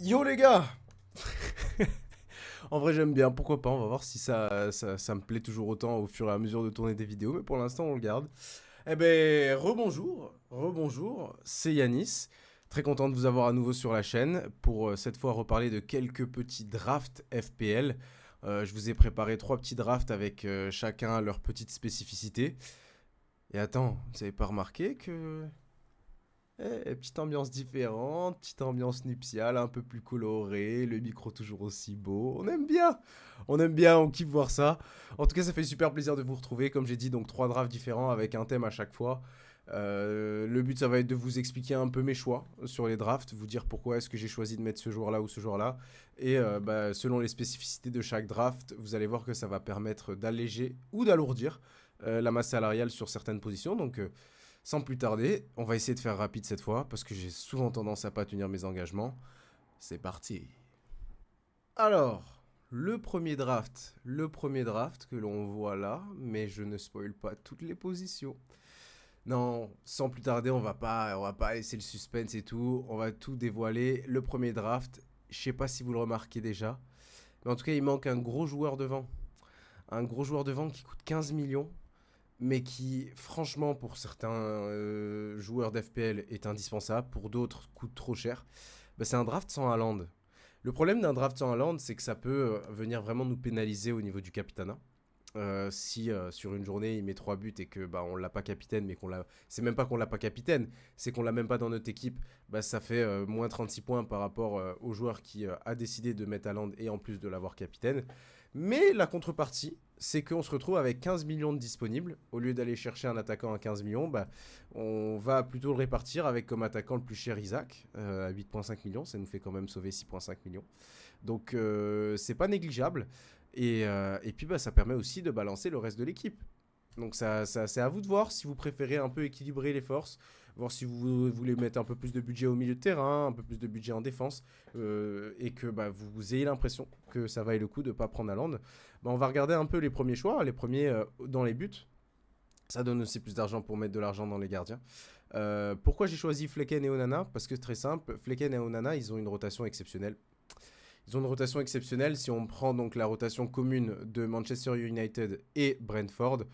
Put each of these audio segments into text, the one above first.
Yo les gars. En vrai j'aime bien, pourquoi pas, on va voir si ça me plaît toujours autant au fur et à mesure de tourner des vidéos, mais pour l'instant on le garde. Eh ben, rebonjour, c'est Yanis. Très content de vous avoir à nouveau sur la chaîne pour cette fois reparler de quelques petits drafts FPL. Je vous ai préparé trois petits drafts avec chacun leur petite spécificité. Et attends, vous avez pas remarqué que petite ambiance différente, petite ambiance nuptiale, un peu plus colorée, le micro toujours aussi beau. On aime bien, on kiffe voir ça. En tout cas, ça fait super plaisir de vous retrouver. Comme j'ai dit, donc trois drafts différents avec un thème à chaque fois. Le but, ça va être de vous expliquer un peu mes choix sur les drafts, vous dire pourquoi est-ce que j'ai choisi de mettre ce joueur-là ou ce joueur-là. Et selon les spécificités de chaque draft, vous allez voir que ça va permettre d'alléger ou d'alourdir la masse salariale sur certaines positions. Donc, sans plus tarder, on va essayer de faire rapide cette fois parce que j'ai souvent tendance à pas tenir mes engagements. C'est parti. Alors, le premier draft que l'on voit là, mais je ne spoil pas toutes les positions. Non, sans plus tarder, on va pas laisser le suspense et tout. On va tout dévoiler. Le premier draft, je sais pas si vous le remarquez déjà, mais en tout cas, il manque un gros joueur devant. Un gros joueur devant qui coûte 15 millions mais qui, franchement, pour certains joueurs d'FPL est indispensable, pour d'autres coûte trop cher, bah, c'est un draft sans Haaland. Le problème d'un draft sans Haaland, c'est que ça peut venir vraiment nous pénaliser au niveau du capitana. Si sur une journée il met 3 buts et que bah, on l'a pas capitaine, mais qu'on l'a. C'est même pas qu'on l'a pas capitaine, c'est qu'on l'a même pas dans notre équipe, bah, ça fait moins 36 points par rapport au joueur qui a décidé de mettre Haaland et en plus de l'avoir capitaine. Mais la contrepartie, c'est qu'on se retrouve avec 15 millions de disponibles. Au lieu d'aller chercher un attaquant à 15 millions, bah, on va plutôt le répartir avec comme attaquant le plus cher Isaac, à 8,5 millions. Ça nous fait quand même sauver 6,5 millions. Donc c'est pas négligeable. Et puis bah, ça permet aussi de balancer le reste de l'équipe. Donc c'est à vous de voir si vous préférez un peu équilibrer les forces, voir si vous voulez mettre un peu plus de budget au milieu de terrain, un peu plus de budget en défense, et que bah, vous ayez l'impression que ça vaille le coup de ne pas prendre Haaland. Bah, on va regarder un peu les premiers choix, les premiers dans les buts. Ça donne aussi plus d'argent pour mettre de l'argent dans les gardiens. Pourquoi j'ai choisi Flecken et Onana? Parce que c'est très simple, Flecken et Onana, ils ont une rotation exceptionnelle. Ils ont une rotation exceptionnelle. Si on prend donc la rotation commune de Manchester United et Brentford,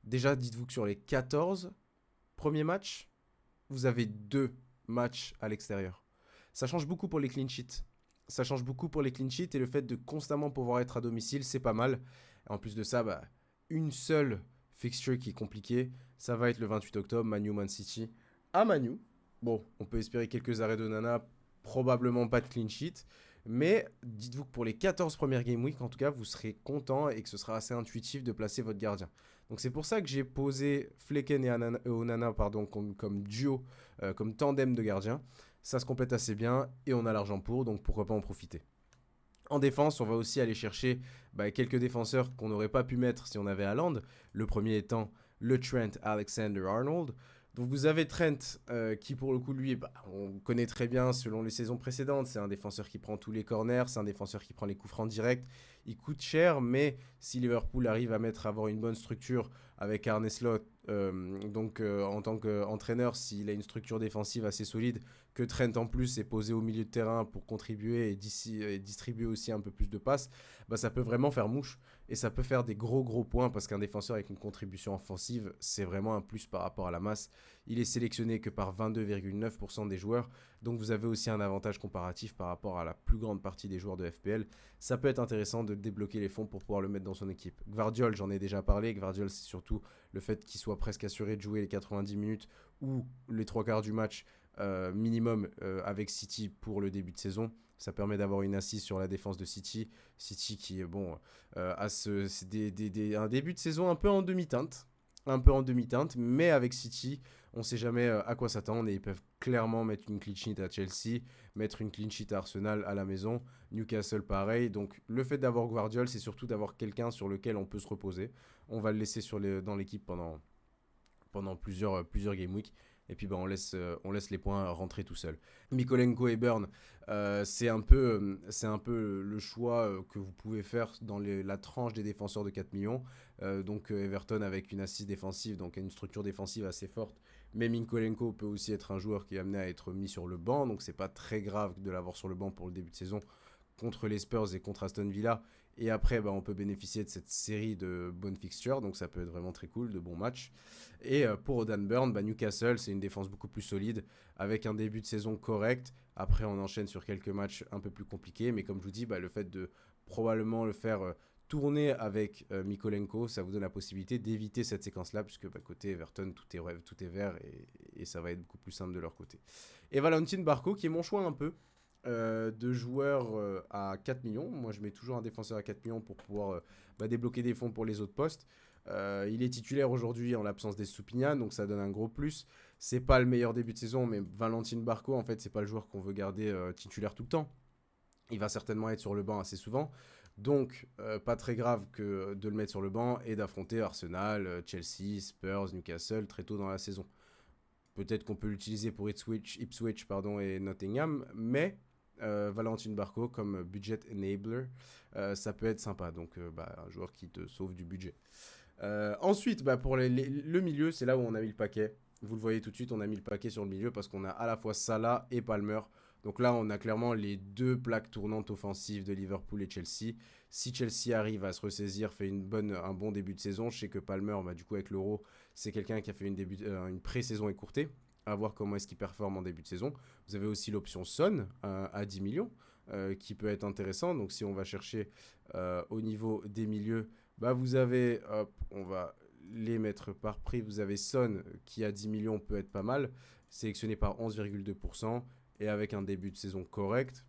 déjà dites-vous que sur les 14 premiers matchs, vous avez deux matchs à l'extérieur. Ça change beaucoup pour les clean sheets. Ça change beaucoup pour les clean sheets et le fait de constamment pouvoir être à domicile, c'est pas mal. Et en plus de ça, bah, une seule fixture qui est compliquée, ça va être le 28 octobre, Manu Man City à Manu. Bon, on peut espérer quelques arrêts de Nana, probablement pas de clean sheet. Mais dites-vous que pour les 14 premières Game Week, en tout cas, vous serez content et que ce sera assez intuitif de placer votre gardien. Donc c'est pour ça que j'ai posé Flecken et Onana pardon, comme duo, comme tandem de gardiens. Ça se complète assez bien et on a l'argent pour, donc pourquoi pas en profiter. En défense, on va aussi aller chercher quelques défenseurs qu'on n'aurait pas pu mettre si on avait Haaland. Le premier étant le Trent Alexander-Arnold. Donc vous avez Trent qui pour le coup lui, on connaît très bien selon les saisons précédentes. C'est un défenseur qui prend tous les corners, c'est un défenseur qui prend les coups francs directs. Il coûte cher, mais si Liverpool arrive à avoir une bonne structure avec Arne Slot, en tant qu'entraîneur, s'il a une structure défensive assez solide, que Trent en plus est posé au milieu de terrain pour contribuer et distribuer aussi un peu plus de passes, bah, ça peut vraiment faire mouche et ça peut faire des gros points parce qu'un défenseur avec une contribution offensive, c'est vraiment un plus par rapport à la masse. Il est sélectionné que par 22,9% des joueurs, donc vous avez aussi un avantage comparatif par rapport à la plus grande partie des joueurs de FPL. Ça peut être intéressant de débloquer les fonds pour pouvoir le mettre dans son équipe. Gvardiol, j'en ai déjà parlé. Gvardiol, c'est surtout le fait qu'il soit presque assuré de jouer les 90 minutes ou les trois quarts du match minimum avec City pour le début de saison. Ça permet d'avoir une assise sur la défense de City. City qui a un début de saison un peu en demi-teinte. Un peu en demi-teinte, mais avec City, on ne sait jamais à quoi s'attendre et ils peuvent clairement mettre une clean sheet à Chelsea, mettre une clean sheet à Arsenal à la maison, Newcastle pareil. Donc le fait d'avoir Guardiola, c'est surtout d'avoir quelqu'un sur lequel on peut se reposer. On va le laisser dans l'équipe pendant plusieurs game week. Et puis on laisse les points rentrer tout seul. Mikolenko et Burn, c'est un peu le choix que vous pouvez faire dans la tranche des défenseurs de 4 millions. Everton avec une assise défensive, donc une structure défensive assez forte, Mais Minkolenko peut aussi être un joueur qui est amené à être mis sur le banc, donc c'est pas très grave de l'avoir sur le banc pour le début de saison contre les Spurs et contre Aston Villa. Et après, on peut bénéficier de cette série de bonnes fixtures, donc ça peut être vraiment très cool, de bons matchs. Et pour Odan Burn, Newcastle, c'est une défense beaucoup plus solide, avec un début de saison correct. Après, on enchaîne sur quelques matchs un peu plus compliqués, mais comme je vous dis, le fait de probablement le faire tourner avec Mikolenko, ça vous donne la possibilité d'éviter cette séquence-là, puisque côté Everton, tout est vert, et ça va être beaucoup plus simple de leur côté. Et Valentin Barco, qui est mon choix un peu, de joueurs à 4 millions. Moi, je mets toujours un défenseur à 4 millions pour pouvoir débloquer des fonds pour les autres postes. Il est titulaire aujourd'hui en l'absence des Stupinian, donc ça donne un gros plus. C'est pas le meilleur début de saison, mais Valentin Barco, en fait, c'est pas le joueur qu'on veut garder titulaire tout le temps. Il va certainement être sur le banc assez souvent. Donc, pas très grave que de le mettre sur le banc et d'affronter Arsenal, Chelsea, Spurs, Newcastle très tôt dans la saison. Peut-être qu'on peut l'utiliser pour Ipswich et Nottingham, mais Valentin Barco comme budget enabler, ça peut être sympa. Donc, un joueur qui te sauve du budget. Ensuite, pour le milieu, c'est là où on a mis le paquet. Vous le voyez tout de suite, on a mis le paquet sur le milieu parce qu'on a à la fois Salah et Palmer. Donc là, on a clairement les deux plaques tournantes offensives de Liverpool et Chelsea. Si Chelsea arrive à se ressaisir, fait un bon début de saison, je sais que Palmer, du coup avec l'Euro, c'est quelqu'un qui a fait une pré-saison écourtée. À voir comment est-ce qu'il performe en début de saison. Vous avez aussi l'option Son à 10 millions qui peut être intéressant. Donc si on va chercher au niveau des milieux, vous avez, on va les mettre par prix. Vous avez Son qui à 10 millions peut être pas mal, sélectionné par 11,2% et avec un début de saison correct.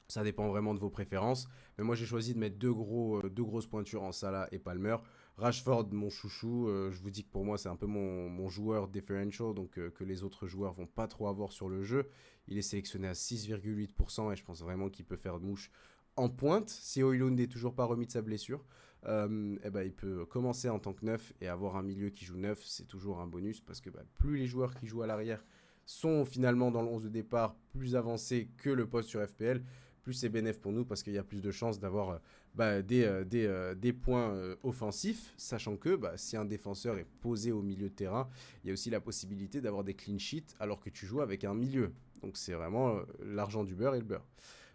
Ça dépend vraiment de vos préférences. Mais moi, j'ai choisi de mettre deux grosses pointures en Salah et Palmer. Rashford, mon chouchou, je vous dis que pour moi, c'est un peu mon joueur differential, donc que les autres joueurs vont pas trop avoir sur le jeu. Il est sélectionné à 6,8% et je pense vraiment qu'il peut faire de mouche en pointe. Si Højlund n'est toujours pas remis de sa blessure, il peut commencer en tant que neuf et avoir un milieu qui joue neuf. C'est toujours un bonus parce que plus les joueurs qui jouent à l'arrière sont finalement dans le 11 de départ plus avancés que le poste sur FPL, plus c'est bénéf pour nous parce qu'il y a plus de chances d'avoir des points offensifs, sachant que si un défenseur est posé au milieu de terrain, il y a aussi la possibilité d'avoir des clean sheets alors que tu joues avec un milieu. Donc c'est vraiment l'argent du beurre et le beurre.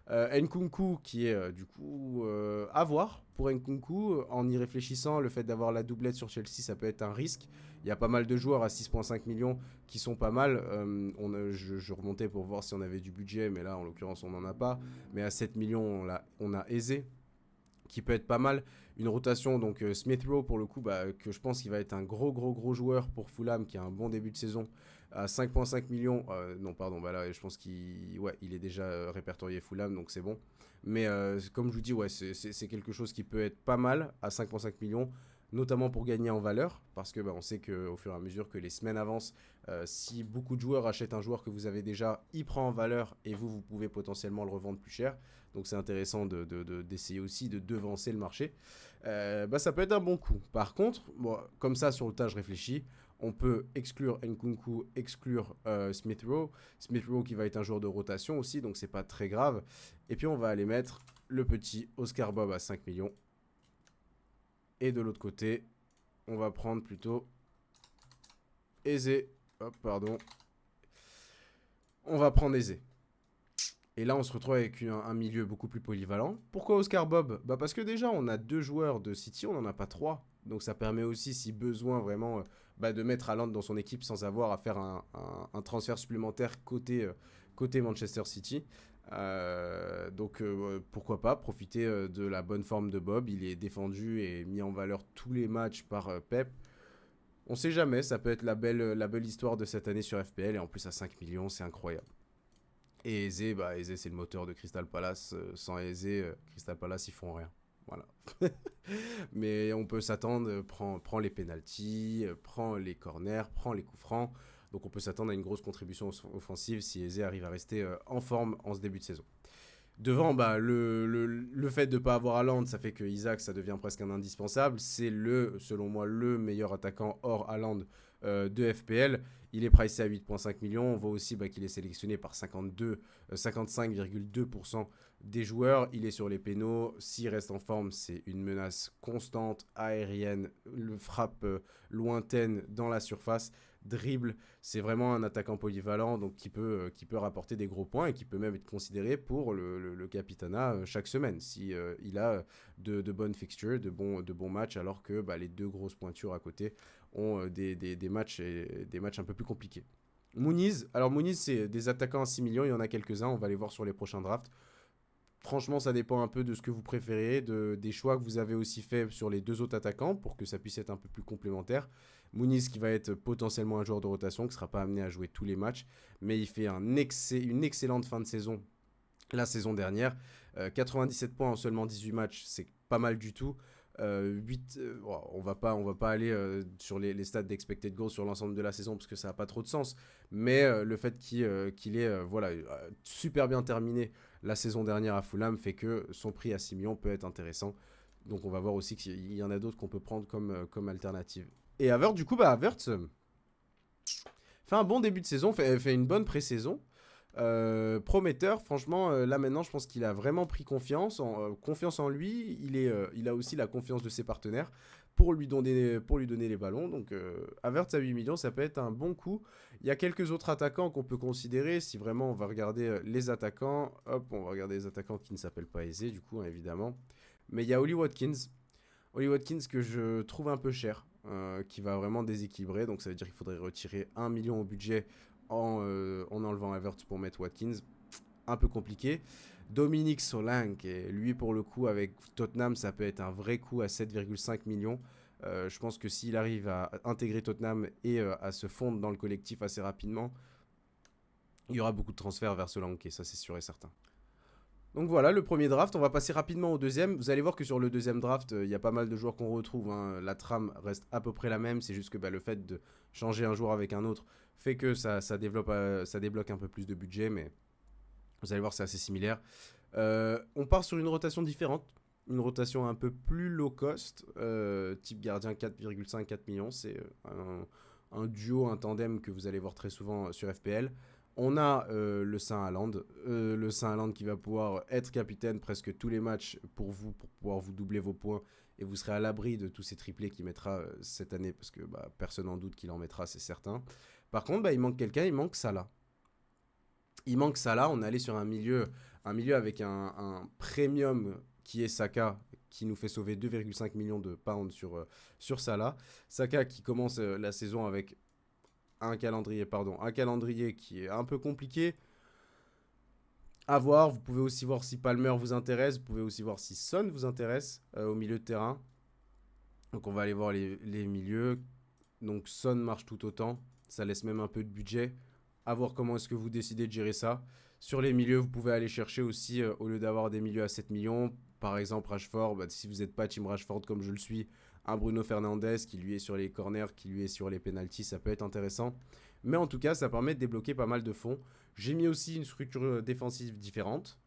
Nkunku qui est du coup à voir pour Nkunku. En y réfléchissant, le fait d'avoir la doublette sur Chelsea, ça peut être un risque. Il y a pas mal de joueurs à 6,5 millions qui sont pas mal. Je remontais pour voir si on avait du budget, mais là en l'occurrence on n'en a pas. Mais à 7 millions, on a Eze qui peut être pas mal. Une rotation, donc Smith Rowe pour le coup, que je pense qu'il va être un gros joueur pour Fulham qui a un bon début de saison à 5,5 millions. Non, pardon, là je pense il est déjà répertorié Fulham, donc c'est bon. Mais comme je vous dis, c'est quelque chose qui peut être pas mal à 5,5 millions, notamment pour gagner en valeur, parce que on sait qu'au fur et à mesure que les semaines avancent, si beaucoup de joueurs achètent un joueur que vous avez déjà, il prend en valeur et vous pouvez potentiellement le revendre plus cher. Donc c'est intéressant d'essayer aussi de devancer le marché. Ça peut être un bon coup. Par contre, comme ça sur le tas je réfléchis, on peut exclure Nkunku, exclure Smith Rowe. Smith Rowe qui va être un joueur de rotation aussi, donc c'est pas très grave. Et puis on va aller mettre le petit Oscar Bob à 5 millions. Et de l'autre côté, on va prendre plutôt Eze. On va prendre Eze. Et là, on se retrouve avec un milieu beaucoup plus polyvalent. Pourquoi Oscar Bob ? Parce que déjà, on a 2 joueurs de City, on n'en a pas 3. Donc ça permet aussi, si besoin vraiment, de mettre Haaland dans son équipe sans avoir à faire un transfert supplémentaire côté Manchester City. Pourquoi pas profiter de la bonne forme de Bob. Il est défendu et mis en valeur tous les matchs par Pep. On sait jamais, ça peut être la belle histoire de cette année sur FPL. Et en plus à 5 millions, c'est incroyable. Et Eze, c'est le moteur de Crystal Palace. Sans Eze, Crystal Palace, ils font rien. Voilà. Mais on peut s'attendre, prend les pénaltys, prend les corners, prend les coups francs. Donc on peut s'attendre à une grosse contribution offensive si Eze arrive à rester en forme en ce début de saison. Devant, le fait de ne pas avoir Haaland, ça fait que Isaac, ça devient presque un indispensable. C'est selon moi, le meilleur attaquant hors Haaland de FPL. Il est pricé à 8,5 millions. On voit aussi qu'il est sélectionné par 55,2% des joueurs. Il est sur les pénaux. S'il reste en forme, c'est une menace constante, aérienne, frappe lointaine dans la surface. dribble. C'est vraiment un attaquant polyvalent, donc qui peut rapporter des gros points et qui peut même être considéré pour le Capitana chaque semaine, si il a de bonnes fixtures, de bons matchs, alors que les deux grosses pointures à côté ont des matchs un peu plus compliqués. Muniz, alors Muniz, c'est des attaquants à 6 millions, il y en a quelques-uns, on va les voir sur les prochains drafts. Franchement, ça dépend un peu de ce que vous préférez, des choix que vous avez aussi fait sur les deux autres attaquants pour que ça puisse être un peu plus complémentaire. Muniz qui va être potentiellement un joueur de rotation, qui ne sera pas amené à jouer tous les matchs, mais il fait une excellente fin de saison la saison dernière. 97 points en seulement 18 matchs, c'est pas mal du tout. 8, on va pas aller sur les stats d'expected goals sur l'ensemble de la saison parce que ça n'a pas trop de sens. Mais le fait qu'il ait super bien terminé la saison dernière à Fulham fait que son prix à 6 millions peut être intéressant. Donc on va voir aussi qu'il y en a d'autres qu'on peut prendre comme alternative. Et Havertz, du coup, Havertz fait un bon début de saison, fait une bonne pré-saison. Prometteur, franchement, là maintenant, je pense qu'il a vraiment pris confiance en lui. Il a aussi la confiance de ses partenaires pour lui donner les ballons. Donc, Havertz à 8 millions, ça peut être un bon coup. Il y a quelques autres attaquants qu'on peut considérer. Si vraiment on va regarder les attaquants, on va regarder les attaquants qui ne s'appellent pas Eze, du coup, hein, évidemment. Mais il y a Oli Watkins. Oli Watkins que je trouve un peu cher, qui va vraiment déséquilibrer. Donc, ça veut dire qu'il faudrait retirer 1 million au budget en enlevant Havertz pour mettre Watkins. Un peu compliqué. Dominique Solanke, et lui pour le coup avec Tottenham, ça peut être un vrai coup à 7,5 millions. Je pense que s'il arrive à intégrer Tottenham et à se fondre dans le collectif assez rapidement, il y aura beaucoup de transferts vers Solanke, ça c'est sûr et certain. Donc voilà, le premier draft, on va passer rapidement au deuxième. Vous allez voir que sur le deuxième draft, il y a pas mal de joueurs qu'on retrouve, hein. La trame reste à peu près la même, c'est juste que le fait de changer un joueur avec un autre fait que ça débloque un peu plus de budget, mais vous allez voir, c'est assez similaire. On part sur une rotation différente, une rotation un peu plus low cost, type gardien 4,5-4 millions, c'est un duo, un tandem que vous allez voir très souvent sur FPL. On a le Saint-Haaland, qui va pouvoir être capitaine presque tous les matchs pour pouvoir vous doubler vos points et vous serez à l'abri de tous ces triplés qu'il mettra cette année parce que personne n'en doute qu'il en mettra, c'est certain. Par contre, il manque quelqu'un, il manque Salah. On est allé sur un milieu avec un premium qui est Saka, qui nous fait sauver 2,5 millions de pounds sur Salah. Saka qui commence la saison avec un calendrier qui est un peu compliqué à voir. Vous pouvez aussi voir si Palmer vous intéresse, vous pouvez aussi voir si Son vous intéresse au milieu de terrain. Donc on va aller voir les milieux. Donc Son marche tout autant, ça laisse même un peu de budget. À voir comment est-ce que vous décidez de gérer ça. Sur les milieux, vous pouvez aller chercher aussi, au lieu d'avoir des milieux à 7 millions, par exemple Rashford, si vous n'êtes pas Team Rashford comme je le suis, un Bruno Fernandes qui lui est sur les corners, qui lui est sur les penalties, ça peut être intéressant. Mais en tout cas, ça permet de débloquer pas mal de fonds. J'ai mis aussi une structure défensive différente.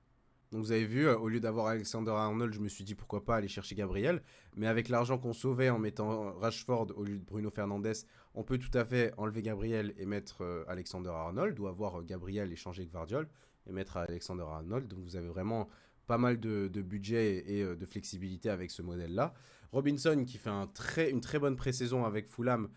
Donc vous avez vu, au lieu d'avoir Alexander-Arnold, je me suis dit pourquoi pas aller chercher Gabriel. Mais avec l'argent qu'on sauvait en mettant Rashford au lieu de Bruno Fernandes, on peut tout à fait enlever Gabriel et mettre Alexander-Arnold, ou avoir Gabriel échanger Gvardiol et mettre Alexander-Arnold. Donc vous avez vraiment pas mal de budget et de flexibilité avec ce modèle-là. Robinson qui fait une très bonne pré-saison avec Fulham,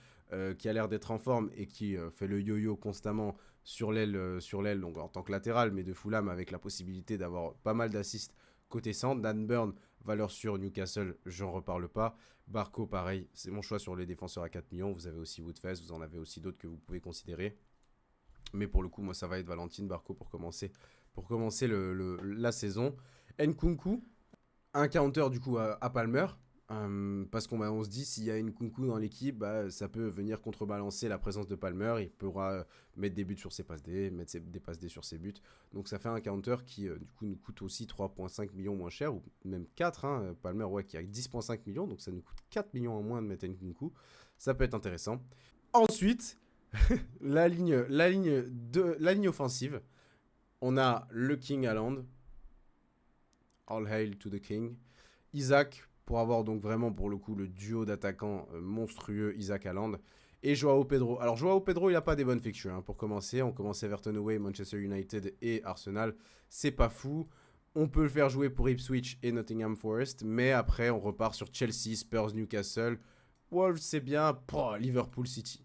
qui a l'air d'être en forme et qui fait le yo-yo constamment sur l'aile, donc en tant que latéral, mais de Fulham avec la possibilité d'avoir pas mal d'assists côté centre. Dan Burn, valeur sur Newcastle, j'en reparle pas. Barco, pareil, c'est mon choix sur les défenseurs à 4 millions. Vous avez aussi Woodfest, vous en avez aussi d'autres que vous pouvez considérer. Mais pour le coup, moi, ça va être Valentine Barco pour commencer la saison. Nkunku, un counter du coup à Palmer. Parce qu'on se dit, s'il y a une Nkunku dans l'équipe, ça peut venir contrebalancer la présence de Palmer. Il pourra mettre des buts sur ses passes D, mettre des passes D sur ses buts. Donc ça fait un counter qui du coup nous coûte aussi 3,5 millions moins cher, ou même 4. Palmer qui a 10,5 millions, donc ça nous coûte 4 millions en moins de mettre Nkunku. Ça peut être intéressant. Ensuite, la ligne offensive. On a le King Haaland. All hail to the King. Isaac, pour avoir donc vraiment pour le coup le duo d'attaquants monstrueux, Isaac Haaland. Et Joao Pedro. Alors Joao Pedro, il n'a pas des bonnes fixtures. Pour commencer, on commence Everton away, Manchester United et Arsenal. C'est pas fou. On peut le faire jouer pour Ipswich et Nottingham Forest. Mais après, on repart sur Chelsea, Spurs, Newcastle. Wolves, c'est bien. Liverpool City.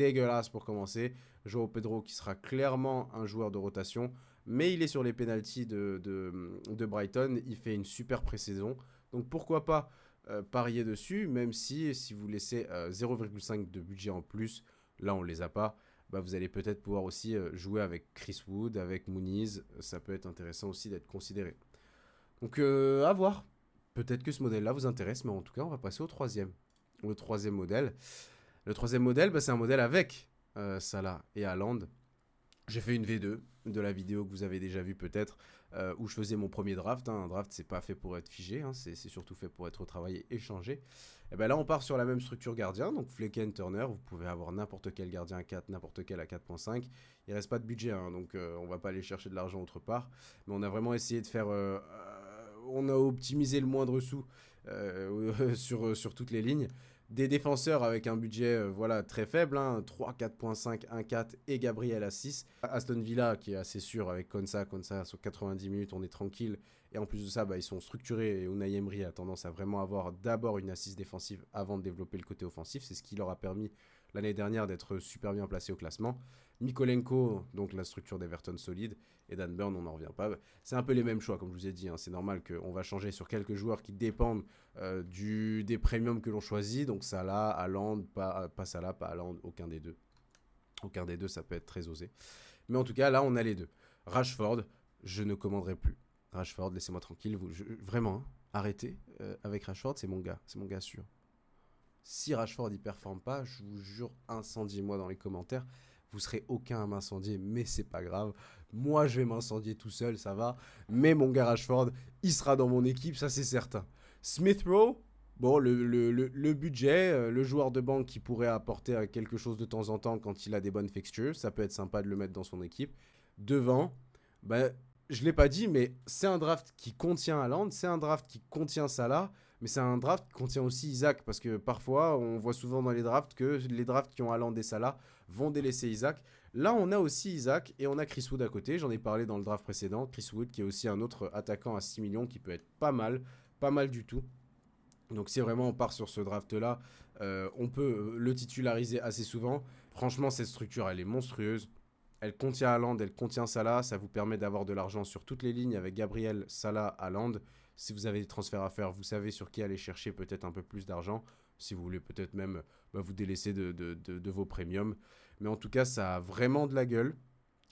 dégueulasse pour commencer. João Pedro qui sera clairement un joueur de rotation, mais il est sur les pénaltys de Brighton. Il fait une super pré-saison. Donc pourquoi pas parier dessus, même si vous laissez 0,5 de budget en plus, là on les a pas, bah, vous allez peut-être pouvoir aussi jouer avec Chris Wood, avec Muniz. Ça peut être intéressant aussi d'être considéré. Donc à voir. Peut-être que ce modèle-là vous intéresse, mais en tout cas, on va passer au troisième. Le troisième modèle. Le troisième modèle, bah, c'est un modèle avec Salah et Haaland. J'ai fait une V2 de la vidéo que vous avez déjà vue peut-être, où je faisais mon premier draft. Un draft, c'est pas fait pour être figé, c'est surtout fait pour être retravaillé et changé. Et ben là, on part sur la même structure gardien, donc Flecken, Turner. Vous pouvez avoir n'importe quel gardien à 4, n'importe quel à 4.5. Il reste pas de budget, donc on va pas aller chercher de l'argent autre part. Mais on a vraiment essayé de faire... on a optimisé le moindre sou sur toutes les lignes. Des défenseurs avec un budget voilà, très faible, 3, 4.5, 1, 4 et Gabriel à 6. Aston Villa qui est assez sûr avec Konsa sur 90 minutes, on est tranquille. Et en plus de ça, bah, ils sont structurés et Unai Emery a tendance à vraiment avoir d'abord une assise défensive avant de développer le côté offensif. C'est ce qui leur a permis l'année dernière d'être super bien placés au classement. Mikolenko, donc la structure d'Everton solide, et Dan Burn, on n'en revient pas. C'est un peu les mêmes choix, comme je vous ai dit. C'est normal qu'on va changer sur quelques joueurs qui dépendent des premiums que l'on choisit. Donc Salah, Haaland, pas Salah, pas Haaland, aucun des deux. Aucun des deux, ça peut être très osé. Mais en tout cas, là, on a les deux. Rashford, je ne commanderai plus. Rashford, laissez-moi tranquille. Vraiment, arrêtez avec Rashford, c'est mon gars sûr. Si Rashford n'y performe pas, je vous jure, incendiez-moi dans les commentaires. Vous serez aucun à m'incendier, mais c'est pas grave. Moi, je vais m'incendier tout seul, ça va. Mais mon gars Rashford, il sera dans mon équipe, ça c'est certain. Smith Rowe, bon, le budget, le joueur de banque qui pourrait apporter quelque chose de temps en temps quand il a des bonnes fixtures, ça peut être sympa de le mettre dans son équipe. Devant, bah, je ne l'ai pas dit, mais c'est un draft qui contient Haaland, c'est un draft qui contient Salah, mais c'est un draft qui contient aussi Isaac, parce que parfois, on voit souvent dans les drafts que les drafts qui ont Haaland et Salah vont délaisser Isaac. Là, on a aussi Isaac et on a Chris Wood à côté. J'en ai parlé dans le draft précédent. Chris Wood qui est aussi un autre attaquant à 6 millions qui peut être pas mal du tout. Donc si vraiment on part sur ce draft-là, on peut le titulariser assez souvent. Franchement, cette structure, elle est monstrueuse. Elle contient Haaland, elle contient Salah. Ça vous permet d'avoir de l'argent sur toutes les lignes avec Gabriel, Salah, Haaland. Si vous avez des transferts à faire, vous savez sur qui aller chercher peut-être un peu plus d'argent. Si vous voulez peut-être même vous délaisser de vos premiums. Mais en tout cas, ça a vraiment de la gueule.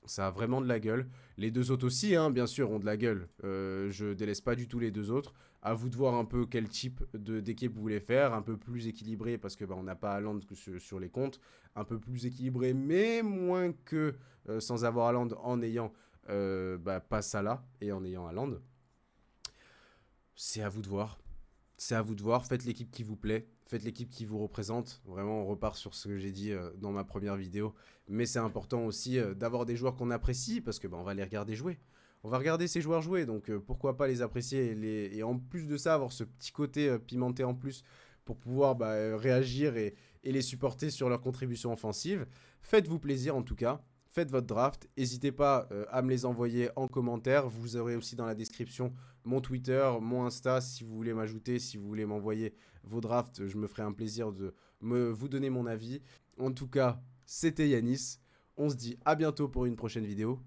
Ça a vraiment de la gueule. Les deux autres aussi, bien sûr, ont de la gueule. Je délaisse pas du tout les deux autres. À vous de voir un peu quel type d'équipe vous voulez faire. Un peu plus équilibré parce que on n'a pas Haaland que sur les comptes. Un peu plus équilibré, mais moins que sans avoir Haaland en ayant pas Salah et en ayant Haaland. C'est à vous de voir. C'est à vous de voir. Faites l'équipe qui vous plaît. Faites l'équipe qui vous représente. Vraiment, on repart sur ce que j'ai dit dans ma première vidéo. Mais c'est important aussi d'avoir des joueurs qu'on apprécie parce que on va les regarder jouer. On va regarder ces joueurs jouer. Donc pourquoi pas les apprécier et en plus de ça, avoir ce petit côté pimenté en plus pour pouvoir réagir et les supporter sur leur contribution offensive. Faites-vous plaisir en tout cas. Faites votre draft. N'hésitez pas à me les envoyer en commentaire. Vous aurez aussi dans la description mon Twitter, mon Insta. Si vous voulez m'ajouter, si vous voulez m'envoyer vos drafts, je me ferai un plaisir de vous donner mon avis. En tout cas, c'était Yanis. On se dit à bientôt pour une prochaine vidéo.